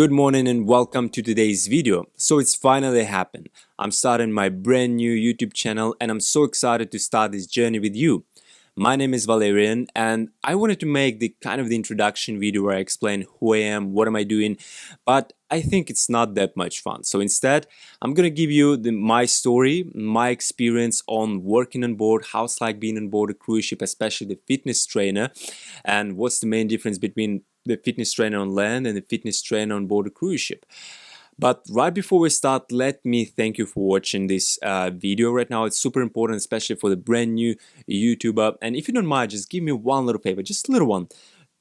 Good morning and welcome to today's video. So it's finally happened. I'm starting my brand new YouTube channel and I'm so excited to start this journey with you. My name is Valerian and I wanted to make the introduction video where I explain who I am, what am I doing, but I think it's not that much fun. So instead, I'm gonna give you my story, my experience on working on board, how it's like being on board a cruise ship, especially the fitness trainer, and what's the main difference between the fitness trainer on land and the fitness trainer on board a cruise ship. But right before we start, let me thank you for watching this video right now. It's super important, especially for the brand new YouTuber. And if you don't mind, just give me one little favor, just a little one.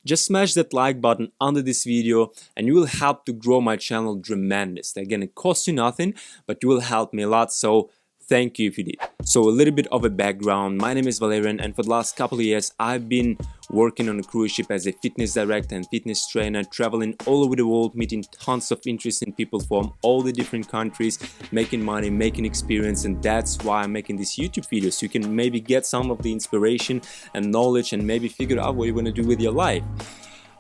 Just smash that like button under this video and you will help to grow my channel tremendously. Again, it costs you nothing, but you will help me a lot. So thank you if you did. So a little bit of a background. My name is Valerian and for the last couple of years I've been working on a cruise ship as a fitness director and fitness trainer, traveling all over the world, meeting tons of interesting people from all the different countries, making money, making experience, and that's why I'm making this YouTube video, so you can maybe get some of the inspiration and knowledge and maybe figure out what you want to do with your life.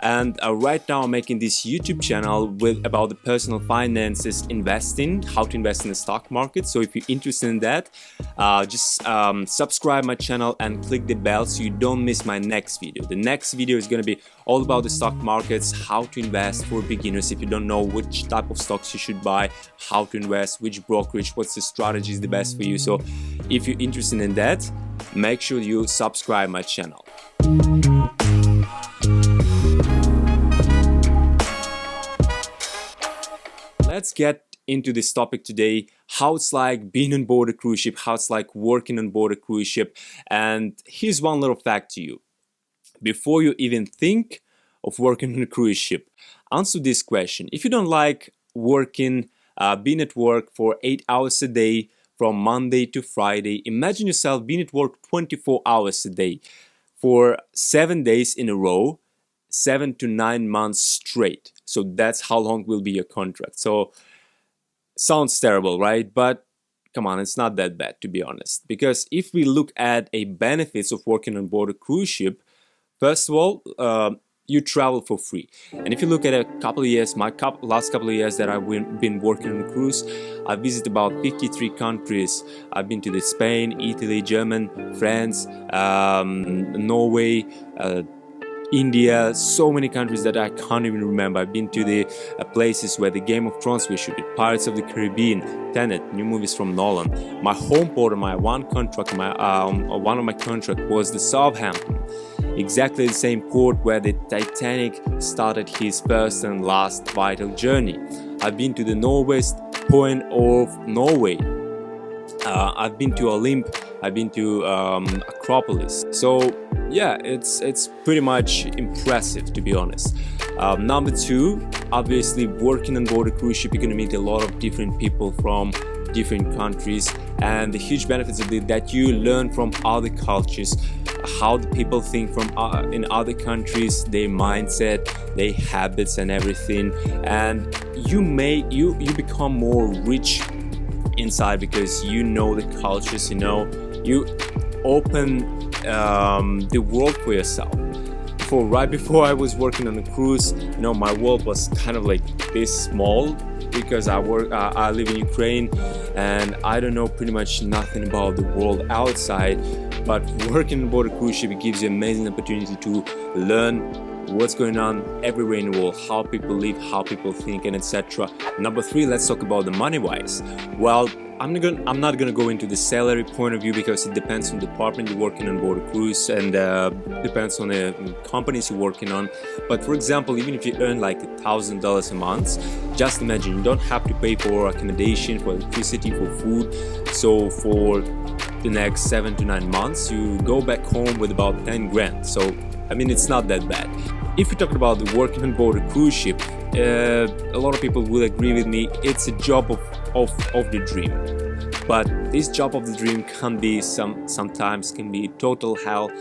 And right now I'm making this YouTube channel about the personal finances, investing, how to invest in the stock market. So if you're interested in that, just subscribe my channel and click the bell so you don't miss my next video. The next video is going to be all about the stock markets, how to invest for beginners if you don't know which type of stocks you should buy, how to invest, which brokerage, what's the strategy is the best for you. So if you're interested in that, make sure you subscribe my channel. Let's get into this topic today, how it's like being on board a cruise ship, how it's like working on board a cruise ship. And here's one little fact to you. Before you even think of working on a cruise ship, answer this question. If you don't like working, being at work for 8 hours a day from Monday to Friday, imagine yourself being at work 24 hours a day for 7 days in a row, 7 to 9 months straight. So that's how long will be your contract. So sounds terrible, right? But come on, it's not that bad, to be honest. Because if we look at a benefits of working on board a cruise ship, first of all, you travel for free. And if you look at a couple of years, last couple of years that I've been working on a cruise, I've visited about 53 countries. I've been to Spain, Italy, Germany, France, Norway, India, so many countries that I can't even remember. I've been to the places where the Game of Thrones was shooting, Pirates of the Caribbean, Tenet, new movies from Nolan. My home port, my one of my contract was the Southampton, exactly the same port where the Titanic started his first and last vital journey. I've been to the northwest point of Norway. I've been to Olymp. I've been to Acropolis. So yeah, it's pretty much impressive, to be honest. Number two, obviously working on board a cruise ship, you're gonna meet a lot of different people from different countries, and the huge benefits of it that you learn from other cultures, how the people think from in other countries, their mindset, their habits and everything, and you become more rich inside because you know the cultures, you open the world for yourself. Right before I was working on a cruise, my world was kind of like this small because I live in Ukraine and I don't know pretty much nothing about the world outside. But working on board a cruise ship, it gives you an amazing opportunity to learn what's going on everywhere in the world, how people live, how people think, and etc. Number three, let's talk about the money wise. Well, I'm not gonna go into the salary point of view because it depends on the department you're working on board a cruise and depends on the companies you're working on. But for example, even if you earn like $1,000 a month, just imagine you don't have to pay for accommodation, for electricity, for food. So for the next 7 to 9 months, you go back home with about 10 grand. So I mean, it's not that bad. If we talk about the working on board a cruise ship, a lot of people will agree with me, it's a job of the dream. But this job of the dream can be sometimes can be total hell,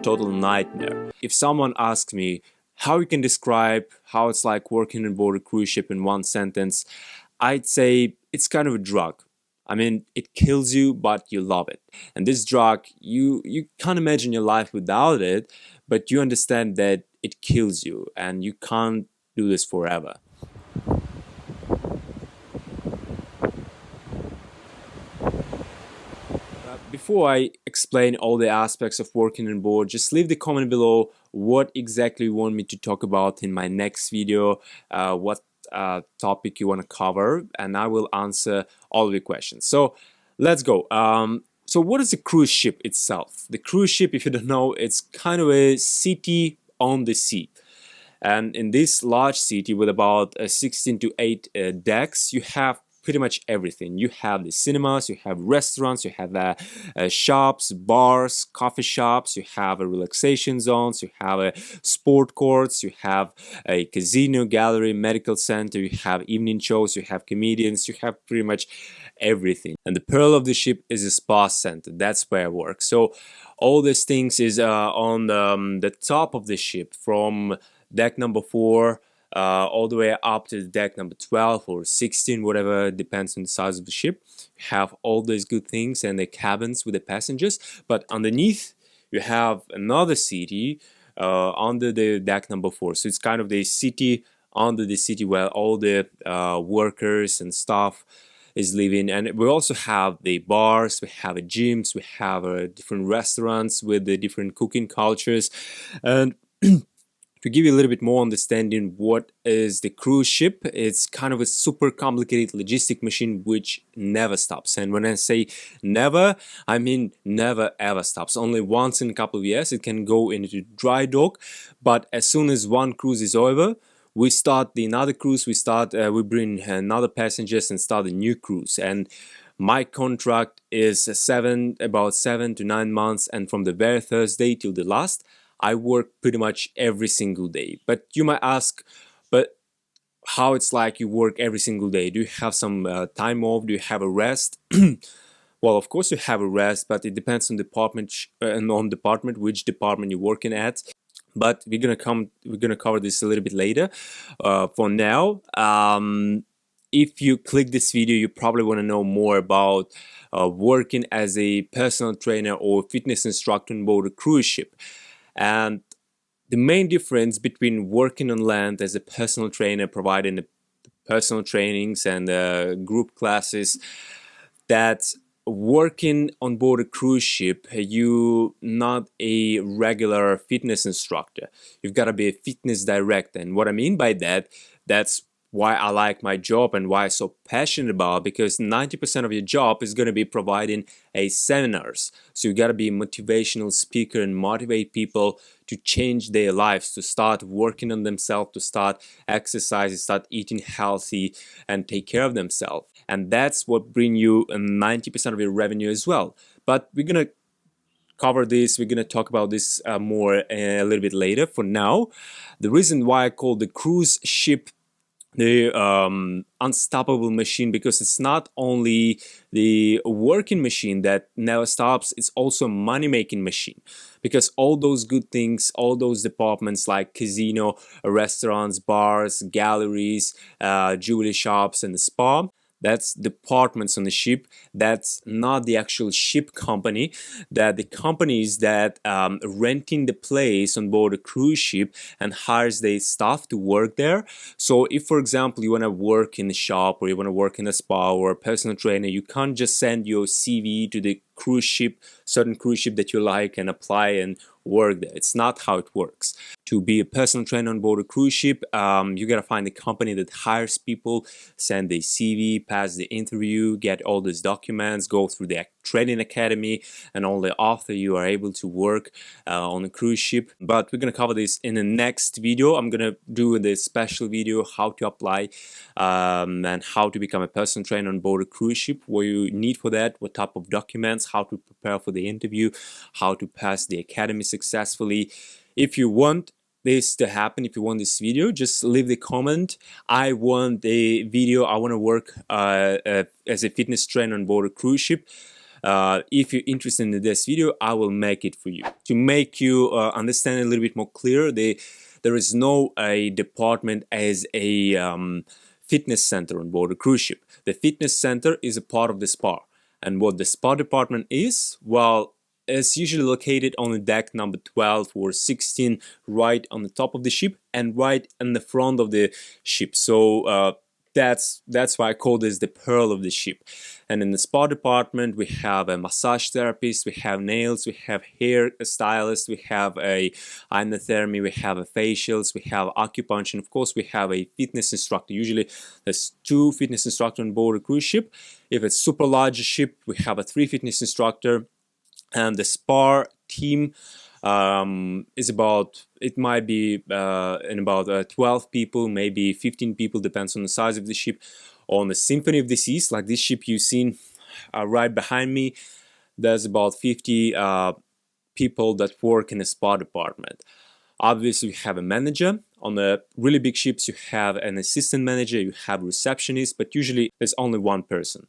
total nightmare. If someone asks me how you can describe how it's like working on board a cruise ship in one sentence, I'd say it's kind of a drug. I mean, it kills you, but you love it. And this drug, you can't imagine your life without it, but you understand that it kills you and you can't do this forever. before I explain all the aspects of working on board, just leave the comment below what exactly you want me to talk about in my next video, what topic you want to cover, and I will answer all of your questions. So let's go. So what is a cruise ship itself? The cruise ship, if you don't know, it's kind of a city on the sea. And in this large city with about 16 to 8 decks, you have pretty much everything. You have the cinemas, you have restaurants, you have shops, bars, coffee shops, you have relaxation zones, you have sport courts, you have a casino, gallery, medical center, you have evening shows, you have comedians, you have pretty much everything. And the pearl of the ship is a spa center. That's where I work. So all these things is on the top of the ship, from deck number 4 all the way up to deck number 12 or 16, whatever, depends on the size of the ship. You have all these good things and the cabins with the passengers, but underneath you have another city under the deck number 4. So it's kind of the city under the city where all the workers and staff is living. And we also have the bars, we have gyms, we have different restaurants with the different cooking cultures. And to give you a little bit more understanding what is the cruise ship, it's kind of a super complicated logistic machine which never stops. And when I say never, I mean never ever stops. Only once in a couple of years it can go into dry dock, but as soon as one cruise is over, we start another cruise, we bring another passengers and start a new cruise. And my contract is about 7 to 9 months, and from the very first day till the last, I work pretty much every single day. But you might ask, but how it's like you work every single day? Do you have some time off? Do you have a rest? Well, of course you have a rest, but it depends on department which department you're working at. But we're gonna cover this a little bit later. For now, if you click this video, you probably want to know more about working as a personal trainer or fitness instructor on board a cruise ship. And the main difference between working on land as a personal trainer, providing the personal trainings and group classes, that working on board a cruise ship, you're not a regular fitness instructor. You've got to be a fitness director. And what I mean by that, that's why I like my job and why I'm so passionate about it, because 90% of your job is going to be providing seminars. So you got to be a motivational speaker and motivate people to change their lives, to start working on themselves, to start exercising, start eating healthy and take care of themselves. And that's what brings you 90% of your revenue as well. But we're going to cover this, we're going to talk about this more a little bit later. For now, the reason why I call the cruise ship the unstoppable machine, because it's not only the working machine that never stops, it's also a money-making machine, because all those good things, all those departments like casino, restaurants, bars, galleries, jewelry shops and the spa, that's departments on the ship. That's not the actual ship company. That the companies that renting the place on board a cruise ship and hires their staff to work there. So if, for example, you want to work in a shop or you want to work in a spa or a personal trainer, you can't just send your CV to the cruise ship, certain cruise ship that you like, and apply and work there. It's not how it works. To be a personal trainer on board a cruise ship, you gotta find a company that hires people, send their CV, pass the interview, get all these documents, go through the training academy, and only after you are able to work on a cruise ship. But we're gonna cover this in the next video. I'm gonna do this special video how to apply and how to become a personal trainer on board a cruise ship, what you need for that, what type of documents, how to prepare for the interview, how to pass the academy successfully. If you want this to happen, if you want this video, just leave the comment. I want a video, I want to work as a fitness trainer on board a cruise ship. If you're interested in this video, I will make it for you. To make you understand a little bit more clear, there is no department as a fitness center on board a cruise ship. The fitness center is a part of the spa. And what the spa department is, well, it's usually located on the deck number 12 or 16, right on the top of the ship and right in the front of the ship. So That's why I call this the pearl of the ship. And in the spa department, we have a massage therapist, we have nails, we have hair stylist, we have a inotherapy, we have a facials, we have acupuncture, and of course we have a fitness instructor. Usually there's 2 fitness instructors on board a cruise ship. If it's super large ship, we have a 3 fitness instructor. And the spa team is about, it might be in about 12 people, maybe 15 people, depends on the size of the ship. On the Symphony of the Seas, like this ship you've seen right behind me, there's about 50 people that work in the spa department. Obviously, you have a manager. On the really big ships, you have an assistant manager, you have receptionists, but usually there's only one person.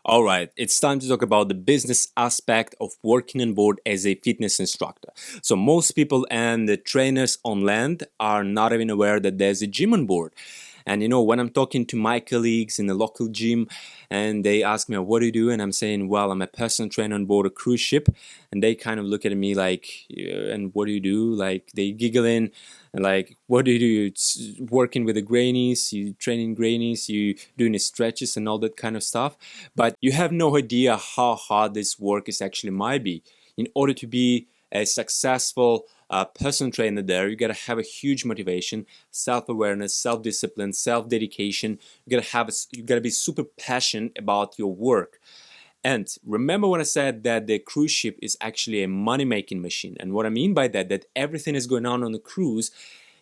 Alright, it's time to talk about the business aspect of working on board as a fitness instructor. So most people and the trainers on land are not even aware that there's a gym on board. And you know, when I'm talking to my colleagues in the local gym and they ask me, what do you do? And I'm saying, well, I'm a personal trainer on board a cruise ship. And they kind of look at me like, and what do you do? Like they giggle in and like, what do you do? It's working with the grainies, you training grainies, you doing the stretches and all that kind of stuff. But you have no idea how hard this work is actually might be. In order to be a successful personal trainer there, you gotta have a huge motivation, self-awareness, self-discipline, self-dedication. You gotta be super passionate about your work. And remember when I said that the cruise ship is actually a money-making machine. And what I mean by that, that everything is going on the cruise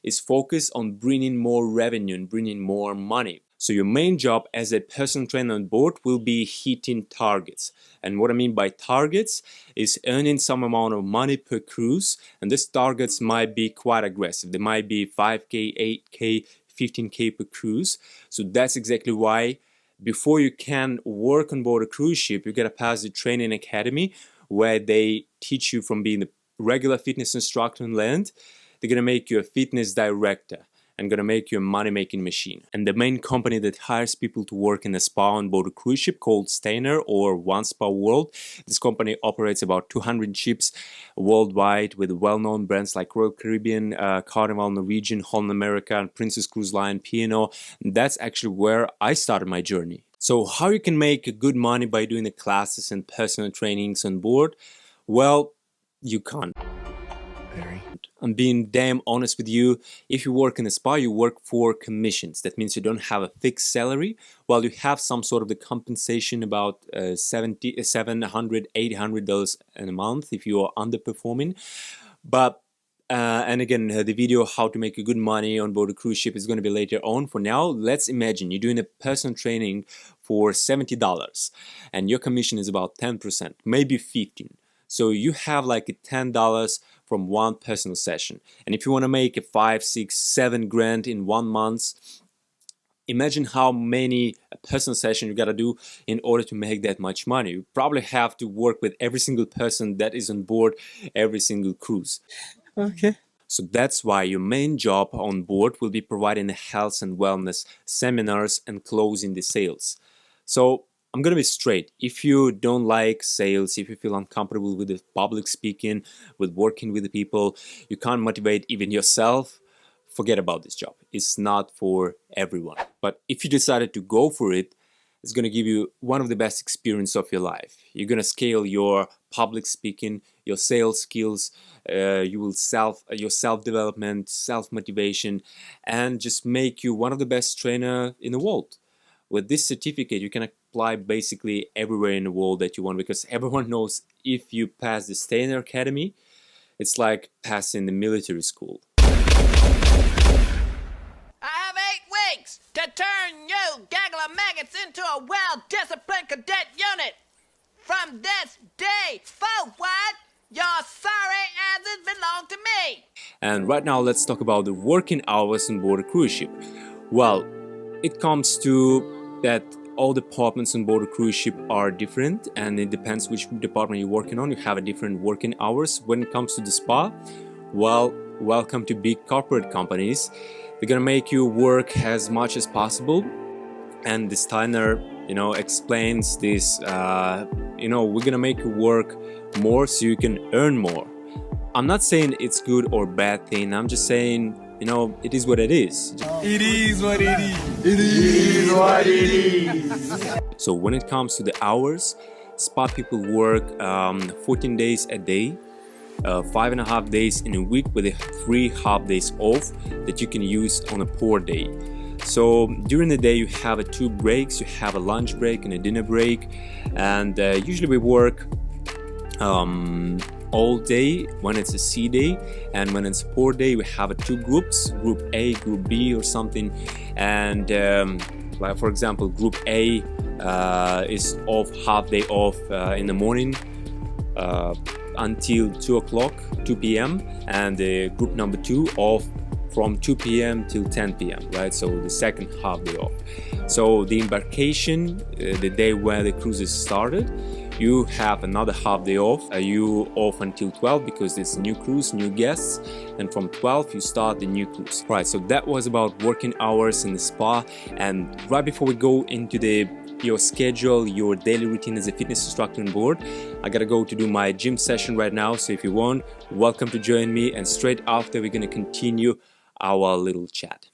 is focused on bringing more revenue and bringing more money. So your main job as a personal trainer on board will be hitting targets. And what I mean by targets is earning some amount of money per cruise. And these targets might be quite aggressive. They might be 5K, 8K, 15K per cruise. So that's exactly why before you can work on board a cruise ship, you gotta pass the training academy where they teach you from being a regular fitness instructor on land. They're gonna make you a fitness director and gonna make you a money-making machine. And the main company that hires people to work in a spa on board a cruise ship called Stainer or One Spa World. This company operates about 200 ships worldwide with well-known brands like Royal Caribbean, Carnival, Norwegian, Holland America, and Princess Cruise Line, P&O. And that's actually where I started my journey. So how you can make good money by doing the classes and personal trainings on board? Well, you can't. I'm being damn honest with you. If you work in a spa, you work for commissions. That means you don't have a fixed salary. While you have some sort of the compensation about $700, $800 in a month if you are underperforming. But and again, the video how to make a good money on board a cruise ship is going to be later on. For now, let's imagine you're doing a personal training for $70 and your commission is about 10%, maybe 15%. So you have like a $10 from one personal session. And if you want to make a 5, 6, 7 grand in 1 month, imagine how many personal sessions you gotta do in order to make that much money. You probably have to work with every single person that is on board every single cruise. Okay. So that's why your main job on board will be providing the health and wellness seminars and closing the sales. So I'm gonna be straight. If you don't like sales, if you feel uncomfortable with the public speaking, with working with the people, you can't motivate even yourself, forget about this job. It's not for everyone. But if you decided to go for it, it's gonna give you one of the best experiences of your life. You're gonna scale your public speaking, your sales skills, you will your self-development, self-motivation, and just make you one of the best trainer in the world. With this certificate, you can apply basically everywhere in the world that you want, because everyone knows if you pass the Stainer Academy, it's like passing the military school. I have 8 weeks to turn you gaggle of maggots into a well-disciplined cadet unit. From this day forward, your sorry asses belong to me. And right now, let's talk about the working hours on board a cruise ship. Well, it comes to that all departments on board a cruise ship are different, and it depends which department you're working on. You have a different working hours. When it comes to the spa, well, welcome to big corporate companies. They're gonna make you work as much as possible, and the Steiner, explains this. We're gonna make you work more so you can earn more. I'm not saying it's good or bad thing. I'm just saying, you know, it is what it is. It is what it is. It is what it is. So when it comes to the hours, spa people work 14 days a day, 5.5 days in a week with 3 half days off that you can use on a poor day. So during the day you have 2 breaks. You have a lunch break and a dinner break, and usually we work all day when it's a C day, and when it's a poor day we have 2 groups, group A, group B or something. And like for example, group A is off, half day off in the morning until 2 p.m. and group number 2 off from 2 p.m. till 10 p.m. right? So the second half day off. So the embarkation, the day where the cruise is started, you have another half day off. You off until 12 because it's a new cruise, new guests, and from 12 you start the new cruise. Right, so that was about working hours in the spa. And right before we go into your schedule, your daily routine as a fitness instructor on board, I gotta go to do my gym session right now. So if you want, welcome to join me, and straight after we're gonna continue our little chat.